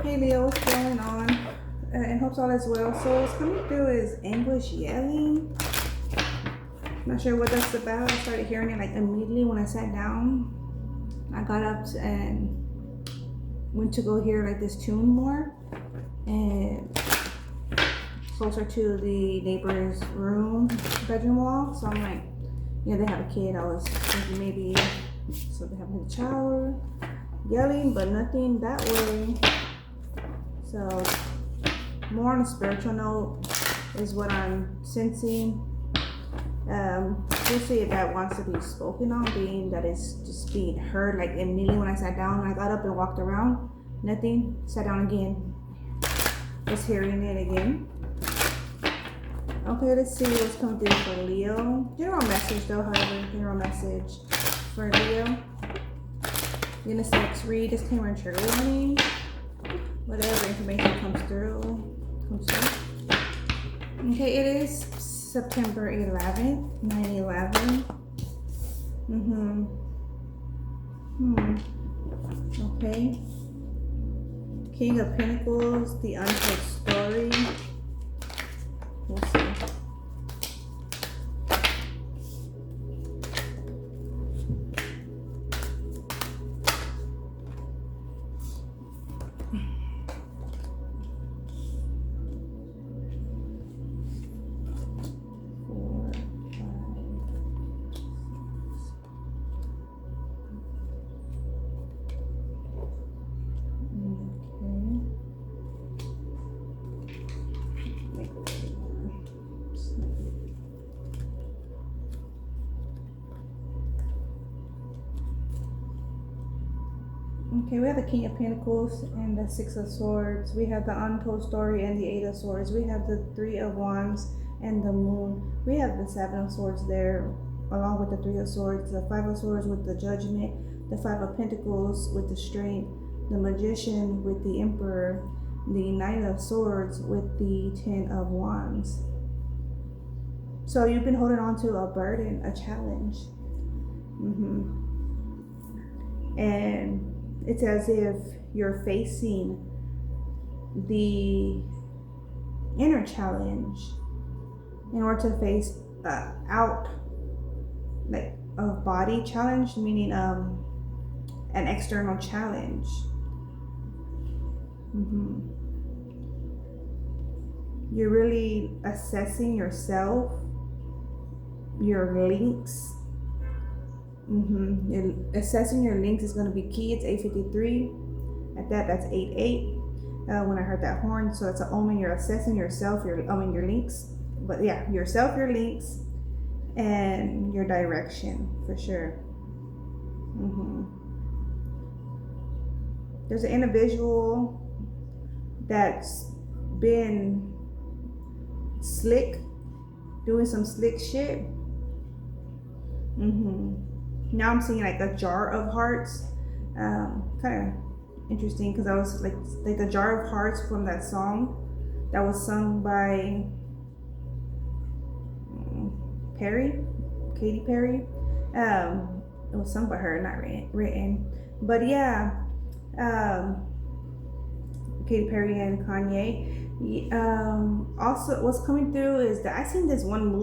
Hey Leo, what's going on? And hopes all is well. So what's coming through is anguish yelling. Not sure what that's about. I started hearing it like immediately when I sat down. I got up and went to go hear like this tune more, and closer to the neighbor's room, bedroom wall. So I'm like, yeah, they have a kid. I was thinking maybe so they have a child yelling, but nothing that way. So more on a spiritual note is what I'm sensing. We'll see if that wants to be spoken on, being that it's just being heard. Like immediately when I sat down, I got up and walked around, nothing. Sat down again, just hearing it again. Okay, let's see what's coming through for Leo. General message though, however, general message for Leo. Unisex read, disclaimer and trigger warning. Whatever information comes through. Okay, it is September 11th, 9/11. Okay. King of Pentacles, the untold story. We'll see. Okay, we have the King of Pentacles and the Six of Swords. We have the Untold Story and the Eight of Swords. We have the Three of Wands and the Moon. We have the Seven of Swords there, along with the Three of Swords, the Five of Swords with the Judgment, the Five of Pentacles with the Strength, the Magician with the Emperor, the Knight of Swords with the Ten of Wands. So you've been holding on to a burden, a challenge. And it's as if you're facing the inner challenge in order to face out like a body challenge, meaning an external challenge. You're really assessing yourself, your links. Assessing your links is going to be key. It's 8:53. At that's 8:8. When I heard that horn, so it's an omen. You're assessing yourself, your links. But yeah, yourself, your links, and your direction for sure. There's an individual that's been slick, doing some slick shit. Now I'm seeing like a jar of hearts. Kind of interesting because I was like the jar of hearts from that song that was sung by Katy Perry. It was sung by her, not written. But yeah, Katy Perry and Kanye. Also, what's coming through is that I seen this one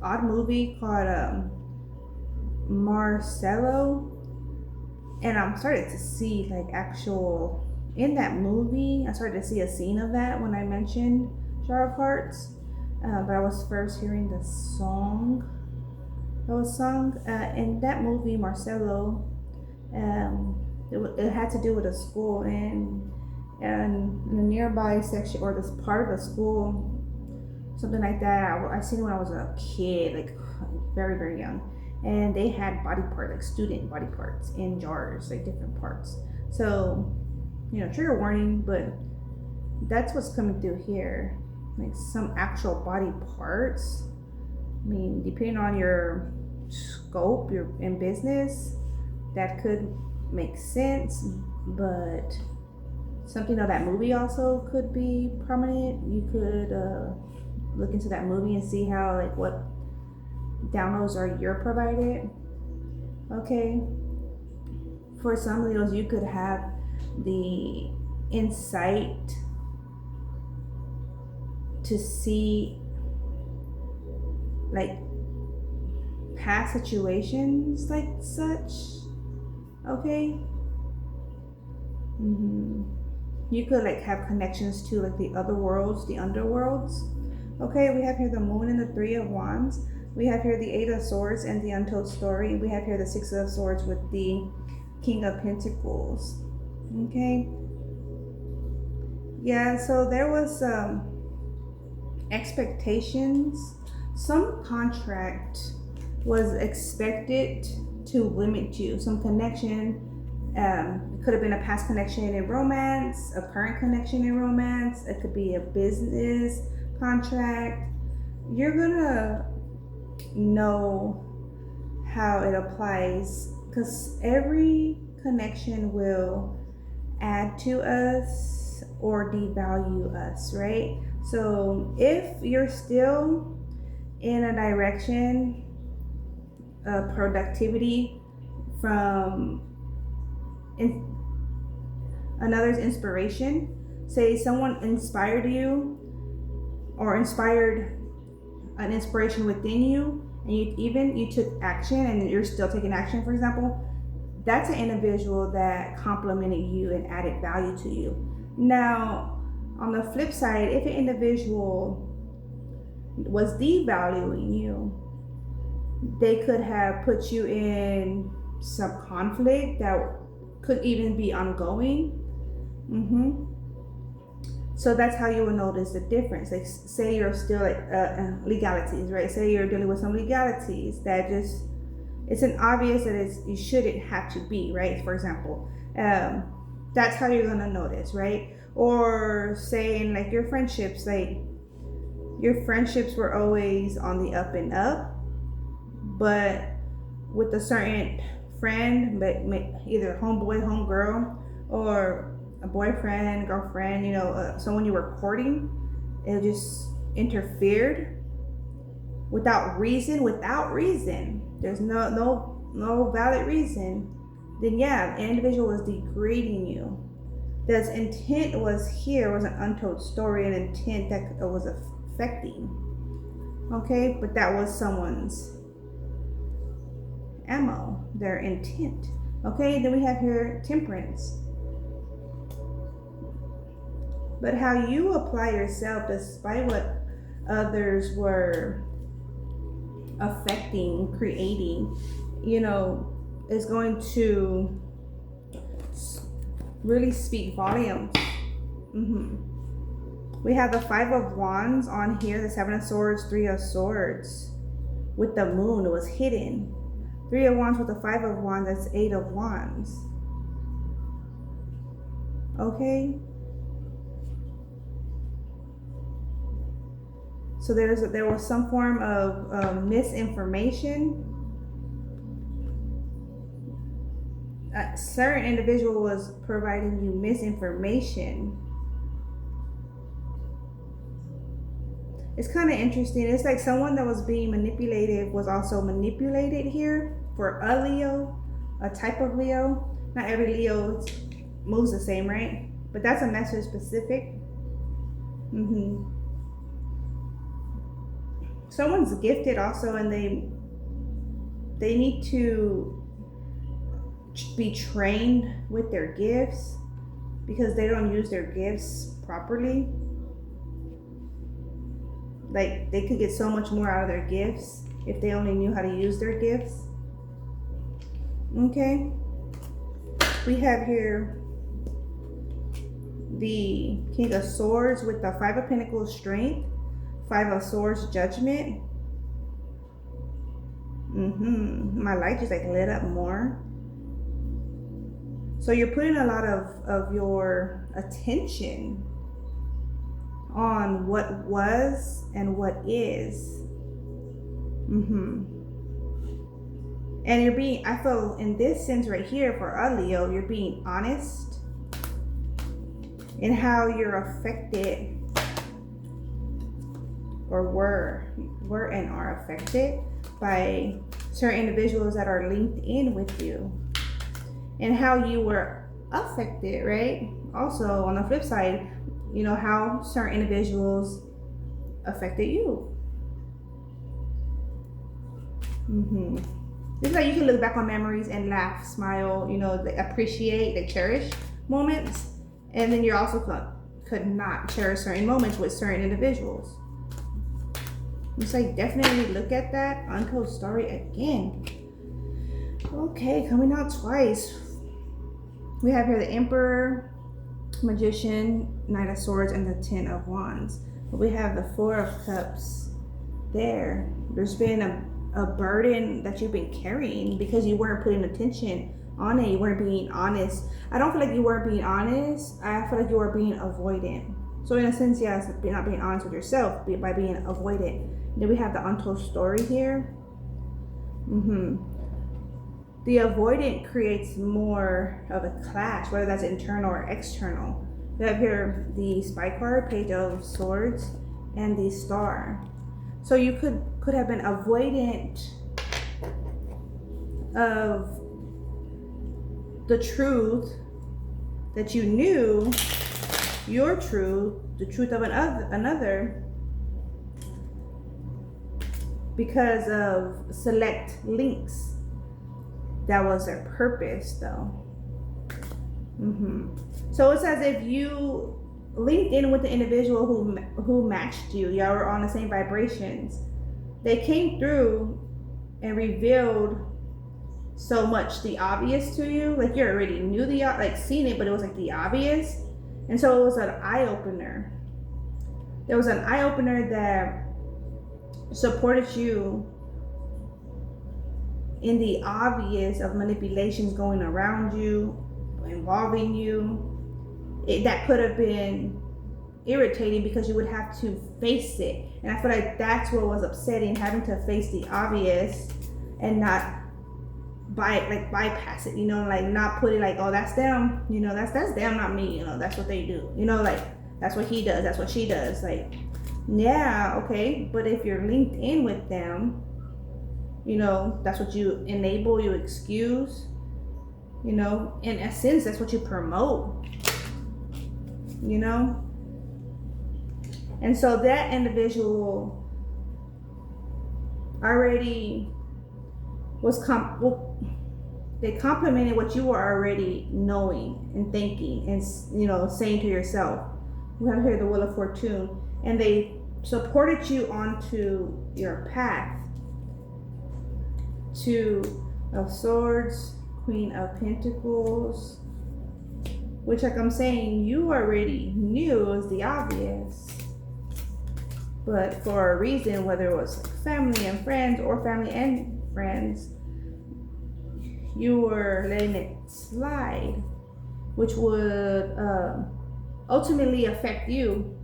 odd movie called Marcelo, and I'm starting to see like actual in that movie. I started to see a scene of that when I mentioned Jar of Hearts, but I was first hearing the song that was sung in that movie Marcelo. It had to do with a school, and in the nearby section or this part of the school, something like that. I seen when I was a kid, like very very young. And they had body parts, like student body parts in jars, like different parts. So, trigger warning, but that's what's coming through here. Like some actual body parts. I mean, depending on your scope, your in business, that could make sense, but something of that movie also could be prominent. You could look into that movie and see how, like, what downloads are you're provided. Okay, for some of those you could have the insight to see like past situations like such. Okay. You could like have connections to like the other worlds, the underworlds. Okay, we have here the Moon and the Three of Wands. We have here the Eight of Swords and the Untold Story. We have here the Six of Swords with the King of Pentacles. Okay. Yeah, so there was expectations. Some contract was expected to limit you. Some connection. It could have been a past connection in romance, a current connection in romance. It could be a business contract. You're gonna know how it applies because every connection will add to us or devalue us, right? So if you're still in a direction of productivity from another's inspiration, say someone inspired you or inspired an inspiration within you, and you took action and you're still taking action, for example, that's an individual that complimented you and added value to you. Now, on the flip side, if an individual was devaluing you, they could have put you in some conflict that could even be ongoing. So that's how you will notice the difference. Like, say you're still like legalities, right? Say you're dealing with some legalities that just, it's an obvious that you shouldn't have to be, right? For example, that's how you're gonna notice, right? Or saying like your friendships were always on the up and up, but with a certain friend, but either homeboy, homegirl, or a boyfriend, girlfriend, someone you were courting, it just interfered without reason. There's no valid reason. Then yeah, an individual was degrading you. The intent was an untold story, an intent that it was affecting. Okay, but that was someone's ammo, their intent. Okay, then we have here Temperance. But how you apply yourself, despite what others were affecting, creating, is going to really speak volumes. We have the Five of Wands on here, the Seven of Swords, Three of Swords. With the Moon, it was hidden. Three of Wands with the Five of Wands, that's Eight of Wands. Okay? So there was some form of misinformation. A certain individual was providing you misinformation. It's kind of interesting. It's like someone that was being manipulated was also manipulated here for a Leo, a type of Leo. Not every Leo moves the same, right? But that's a message specific. Someone's gifted also, and they need to be trained with their gifts because they don't use their gifts properly. Like, they could get so much more out of their gifts if they only knew how to use their gifts. Okay. We have here the King of Swords with the Five of Pentacles, Strength. Five of Swords, Judgment. My light just like lit up more. So you're putting a lot of your attention on what was and what is. And you're being, I feel in this sense right here for a Leo, you're being honest in how you're affected or were and are affected by certain individuals that are linked in with you, and how you were affected, right? Also, on the flip side, you know how certain individuals affected you. It's like you can look back on memories and laugh, smile, you know, appreciate, cherish moments, and then you're also could not cherish certain moments with certain individuals. It's like definitely look at that untold story again. Okay, coming out twice. We have here the Emperor, Magician, Knight of Swords, and the Ten of Wands. But we have the Four of Cups there. There's been a burden that you've been carrying because you weren't putting attention on it. You weren't being honest. I don't feel like you weren't being honest. I feel like you were being avoidant. So in a sense, yes, not being honest with yourself by being avoidant. Then we have the untold story here. The avoidant creates more of a clash, whether that's internal or external. We have here the Spy card, Page of Swords, and the Star. So you could have been avoidant of the truth that you knew, your truth, the truth of another, because of select links. That was their purpose, though. So it's as if you linked in with the individual who matched you. Y'all were on the same vibrations. They came through and revealed so much the obvious to you. Like you already knew seen it, but it was like the obvious. And so it was an eye opener. There was an eye opener that supported you in the obvious of manipulations going around you, involving you. That could have been irritating because you would have to face it. And I feel like that's what was upsetting, having to face the obvious and not bypass it, you know, like not put it like, oh, that's them, you know, that's them, not me, you know, that's what they do, you know, like that's what he does, that's what she does. Like, yeah, okay, but if you're linked in with them, you know, that's what you enable, you excuse, you know, in essence, that's what you promote, you know. And so that individual already was they complimented what you were already knowing and thinking and, you know, saying to yourself. We have here the Wheel of Fortune, and they supported you onto your path. Two of Swords, Queen of Pentacles, which, like I'm saying, you already knew was the obvious, but for a reason, whether it was family and friends or family and friends, you were letting it slide, which would ultimately affect you,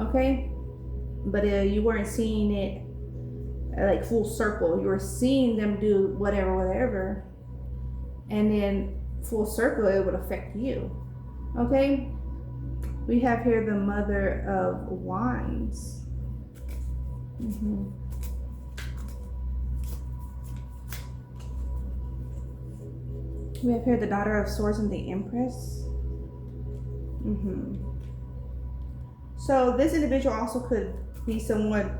okay? But you weren't seeing it like full circle. You were seeing them do whatever, and then full circle, it would affect you, okay? We have here the Mother of Wands. We have here the Daughter of Swords and the Empress. So this individual also could be somewhat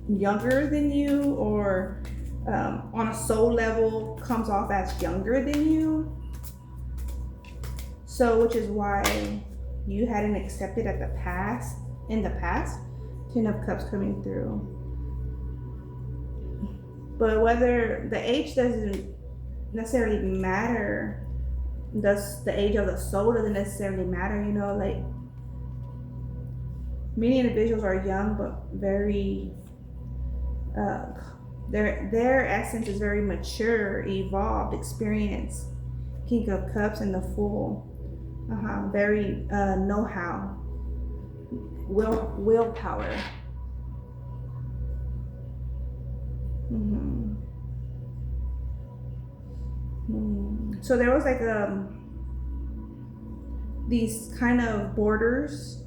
younger than you, or on a soul level comes off as younger than you. So, which is why you hadn't accepted in the past, Ten of Cups coming through. But whether the age doesn't necessarily matter, thus the age of the soul doesn't necessarily matter, you know, like many individuals are young but very their essence is very mature, evolved, experienced. King of Cups and the Fool, very know-how, willpower. So there was like these kind of borders,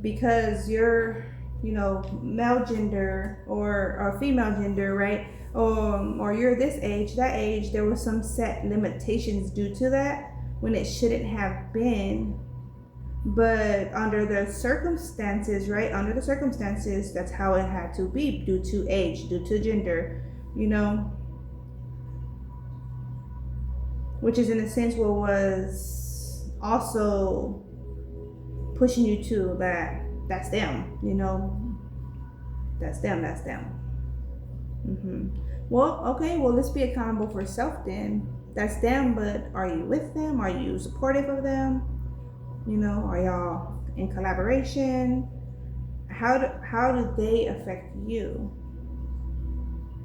because you're male gender or female gender, right? Or you're this age, that age, there was some set limitations due to that when it shouldn't have been. But under the circumstances, right? Under the circumstances, that's how it had to be due to age, due to gender, you know, which is in a sense what was also pushing you to that's them, that's them. Well, okay, well, let's be accountable for self then. That's them, but are you with them? Are you supportive of them? Are y'all in collaboration? How do they affect you?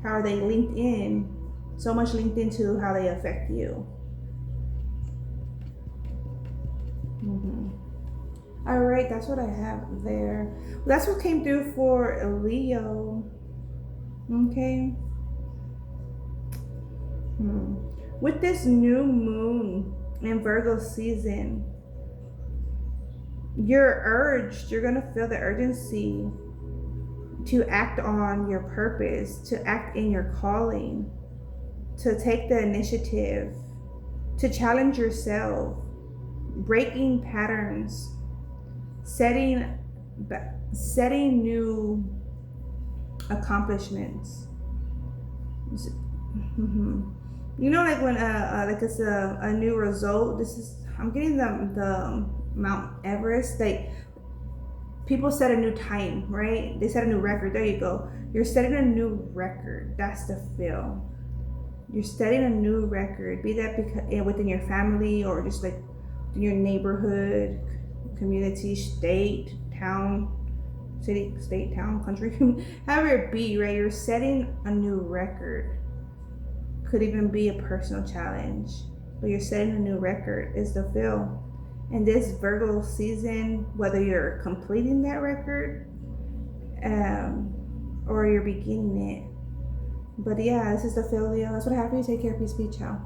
How are they linked in? So much linked into how they affect you. All right, that's what I have there. That's what came through for Leo. Okay. With this new moon in Virgo season, you're gonna feel the urgency to act on your purpose, to act in your calling, to take the initiative, to challenge yourself, breaking patterns, setting new accomplishments. Like when like it's a new result. I'm getting the Mount Everest. Like people set a new time, right? They set a new record. There you go. You're setting a new record. That's the feel. You're setting a new record. Be that within your family or just like in your neighborhood, community, state, town, city, state, town, country, however it be, right? You're setting a new record. Could even be a personal challenge, but you're setting a new record is the feel. And this Virgo season, whether you're completing that record or you're beginning it. But yeah, this is the feel, Leo. That's what I have for you. Take care. Peace. Be. Ciao.